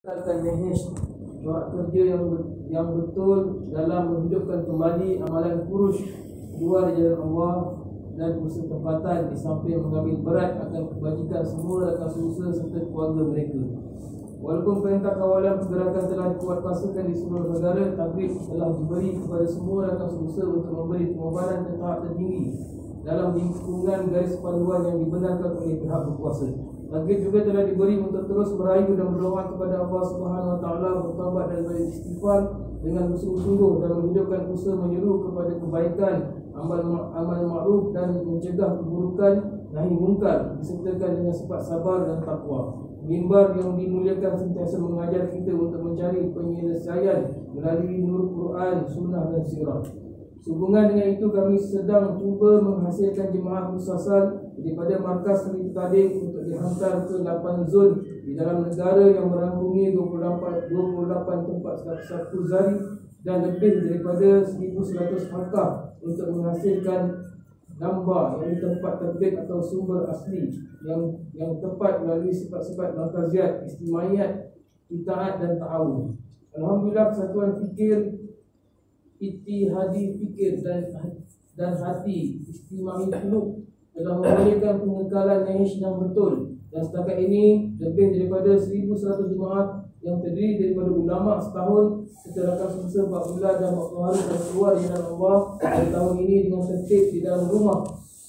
akan manage buat kerja yang betul dalam menghidupkan kembali amalan kurus kedua di jalan Allah dan usaha tempatan di samping mengambil berat akan kebajikan semua rakan usaha serta keluarga mereka. Walaupun perintah kawalan pergerakan telah dikuatkuasakan di seluruh negara, taklif telah diberi kepada semua rakan usaha untuk memberi pengorbanan ke tahap tertinggi dalam lingkungan garis panduan yang dibenarkan oleh pihak berkuasa. Target juga telah diberi untuk terus merayu dan berdoa kepada Allah Subhanahu Wa Taala, bertaubat dan beristighfar dengan bersungguh-sungguh dalam menghidupkan usaha menyeru kepada kebaikan, amal ma'ruf dan mencegah keburukan, nahi mungkar, disertakan dengan sifat sabar dan takwa. Mimbar yang dimuliakan sentiasa mengajar kita untuk mencari penyelesaian melalui nur Quran, sunnah dan sirah. Sehubungan dengan itu, kami sedang cuba menghasilkan jemaah musasal daripada markas Seri Tading untuk dihantar ke 8 zon di dalam negara yang merangkumi 28 tempat satu zari dan lebih daripada 1,100 halqah untuk menghasilkan gambar yang tempat terbit atau sumber asli yang tepat melalui sifat-sifat markaziat, istimaiyat, itaat dan ta'awun. Alhamdulillah, Persatuan Fikir Ittihadi Fikir dan Hati Istimai Qulub telah membolehkan pengekalan manhaj yang betul, dan setakat ini lebih daripada 1,100 jemaah yang terdiri daripada ulama setahun setelah semasa 4 bulan dan 40 hari dan keluar di jalan Allah pada tahun ini dengan tertib di dalam rumah,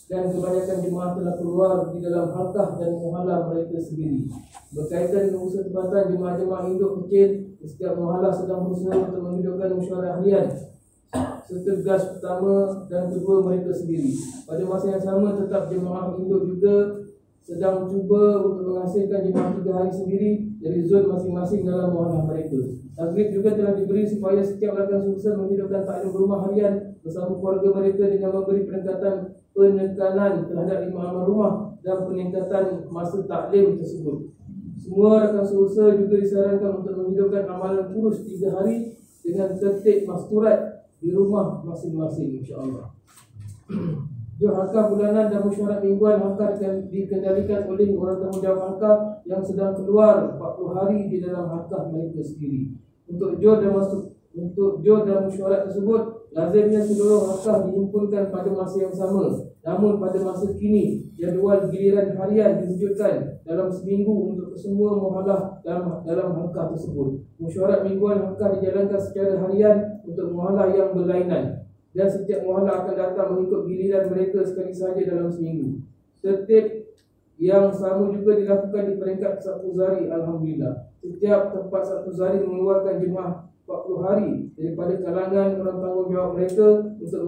dan kebanyakan jemaah telah keluar di dalam halqah dan muhallah mereka sendiri. Berkaitan dengan usaha tempatan, jemaah-jemaah induk kecil di setiap muhallah sedang berusaha untuk menghidupkan mesyuarat harian serta gas pertama dan kedua mereka sendiri. Pada masa yang sama, tetap jemaah induk juga sedang cuba untuk menghasilkan jemaah 3 hari sendiri dari zon masing-masing dalam muhallah mereka. Target juga telah diberi supaya setiap rakan usaha menghidupkan taklim rumah harian bersama keluarga mereka dengan memberi penekanan terhadap 5 amal rumah dan peningkatan masa taklim tersebut. Semua rakan usaha juga disarankan untuk menghidupkan amalan kurus 3 hari dengan tertib masturat di rumah masing-masing, insya-Allah. Halqah bulanan dan mesyuarat mingguan halqah dikendalikan oleh orang tanggungjawab halqah yang sedang keluar 40 hari di dalam halqah mereka sendiri. Untuk jod dan mesyuarat tersebut, lazimnya seluruh halqah dihimpunkan pada masa yang sama. Namun pada masa kini, jadual giliran harian diwujudkan dalam seminggu untuk semua muhallah dalam halqah tersebut. Mesyuarat mingguan halqah dijalankan secara harian untuk muhallah yang berlainan, dan setiap muhallah akan datang mengikut giliran mereka sekali sahaja dalam seminggu. Tertib yang sama juga dilakukan di peringkat Satu Zari. Alhamdulillah, setiap tempat Satu Zari mengeluarkan jemaah 40 hari daripada kalangan orang tanggungjawab mereka untuk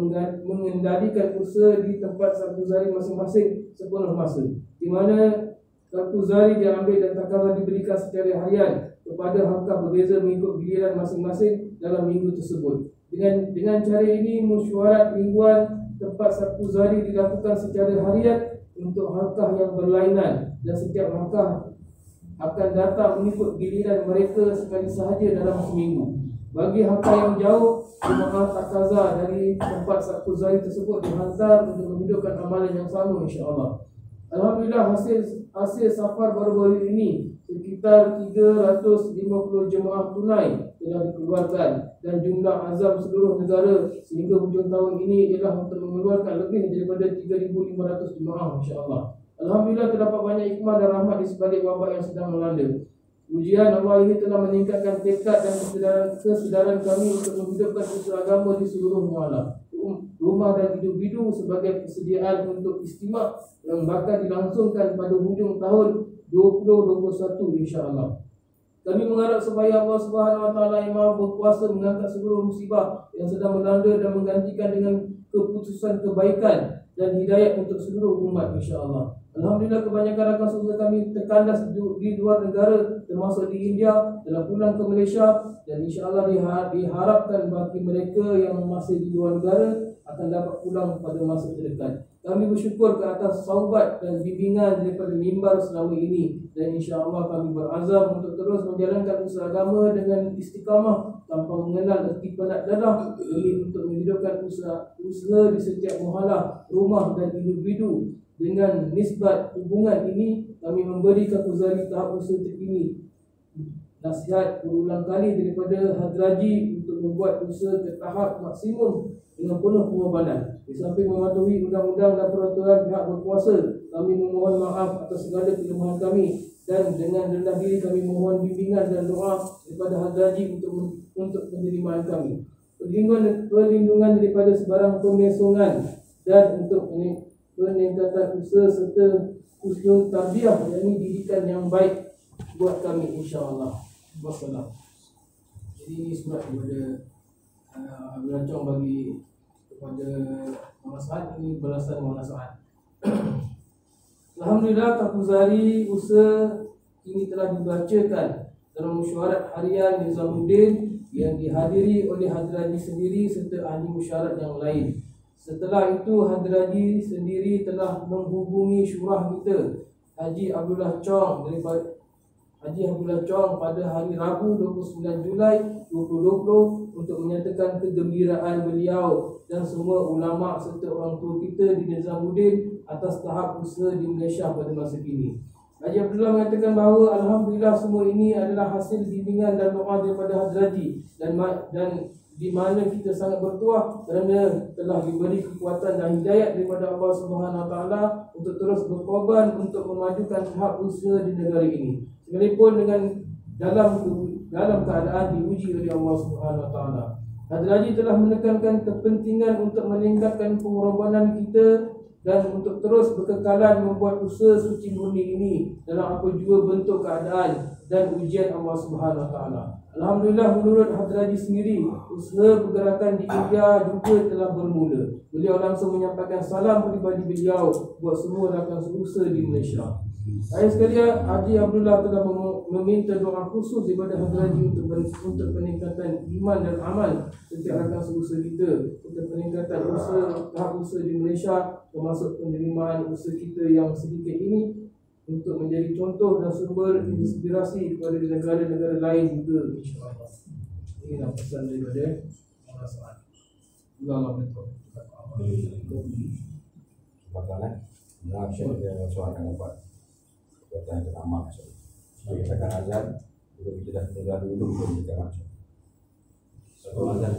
mengendalikan usaha di tempat Satu Zari masing-masing sepenuh masa, di mana Satu Zari diambil dan takaran diberikan secara harian kepada halqah berbeza mengikut giliran masing-masing dalam minggu tersebut. Dengan cara ini, mesyuarat mingguan tempat Satu Zari dilakukan secara harian untuk halqah yang berlainan, dan setiap halqah akan datang mengikut giliran mereka sekali sahaja dalam seminggu. Bagi halqah yang jauh, jemaah takaza dari tempat Satu Zari tersebut dihantar untuk menghidupkan amalan yang sama, insya-Allah. Alhamdulillah, hasil safar baru-baru ini sekitar 350 jemaah tunai telah dikeluarkan, dan jumlah azam seluruh negara sehingga hujung tahun ini ialah untuk mengeluarkan lebih daripada 3,500 jemaah, insya-Allah. Alhamdulillah, terdapat banyak hikmah dan rahmat di sebalik wabak yang sedang melanda. Ujian Allah ini telah meningkatkan tekad dan kesedaran kami untuk menghidupkan usaha agama di seluruh muhallah, rumah dan individu sebagai persediaan untuk istimak yang bakal dilangsungkan pada hujung tahun 2021, insya-Allah. Kami mengharap supaya Allah Subhanahu Wa Taala yang Maha Berkuasa mengangkat seluruh musibah yang sedang melanda dan menggantikan dengan keputusan kebaikan dan hidayat untuk seluruh umat, insya-Allah. Alhamdulillah, kebanyakan rakan saudara kami terkandas di luar negara, termasuk di India, telah pulang ke Malaysia, dan insya-Allah diharapkan bagi mereka yang masih di luar negara akan dapat pulang pada masa terdekat. Kami bersyukur ke atas saubat dan bimbingan daripada mimbar selama ini, dan insya-Allah kami berazam untuk terus menjalankan usaha agama dengan istiqamah tanpa mengenal erti penat darah, demi untuk menghidupkan usaha di setiap muhallah, rumah dan individu. Dengan nisbat hubungan ini, kami memberi Satu Zari tahap usaha terkini nasihat berulang kali daripada Hadraji untuk membuat usaha ke tahap maksimum dengan penuh pengorbanan. Di samping mematuhi undang-undang dan peraturan pihak berkuasa, kami memohon maaf atas segala kelemahan kami dan dengan rendah diri kami mohon bimbingan dan doa daripada Hadraji untuk penerimaan kami. Perlindungan daripada sebarang pemesongan dan untuk peningkatan usaha serta husnul tarbiyah, yakni didikan yang baik buat kami, insya-Allah. Wassalam. Jadi ini surat daripada Abdullah Chong bagi kepada Muhammad Saad, ini balasan Muhammad Saad. Alhamdulillah, Takuzari usaha ini telah dibacakan dalam mesyuarat harian Nizamuddin yang dihadiri oleh Hadraji sendiri serta ahli mesyuarat yang lain. Setelah itu Hadraji sendiri telah menghubungi syurah kita Haji Abdullah Chong pada hari Rabu 29 Julai 2020 untuk menyatakan kegembiraan beliau dan semua ulama serta orang tua kita di Nizamuddin atas tahap usaha di Malaysia pada masa kini. Haji Abdullah mengatakan bahawa alhamdulillah semua ini adalah hasil bimbingan dan doa daripada Hadraji dan di mana kita sangat bertuah kerana telah diberi kekuatan dan hidayat daripada Allah Subhanahu Wa Taala untuk terus berkorban untuk memajukan tahap usaha di negara ini, sekalipun dalam keadaan diuji oleh Allah Subhanahu Wa Taala. Hadraji telah menekankan kepentingan untuk meningkatkan pengorbanan kita dan untuk terus berkekalan membuat usaha suci murni ini dalam apa jua bentuk keadaan dan ujian Allah Subhanahu Wa Taala. Alhamdulillah, menurut Hadraji sendiri, usaha pergerakan di India juga telah bermula. Beliau langsung menyampaikan salam peribadi beliau buat semua rakan seusaha di Malaysia. Ayah sekalian, Haji Abdullah telah meminta doa khusus daripada Hadraji untuk peningkatan iman dan amal setiap rakan seusaha kita, untuk peningkatan tahap usaha di Malaysia, termasuk penerimaan usaha kita yang sedikit ini, untuk menjadi contoh dan sumber inspirasi kepada negara-negara lain juga, insya-Allah. Inilah pesan daripada Allah SWT. Allah betul. Bagaimana? Nah, saya suarakan dapat yang pertama. Sebagai rekan azan, juga kita tinggal dulu untuk kita masuk. Satu azan.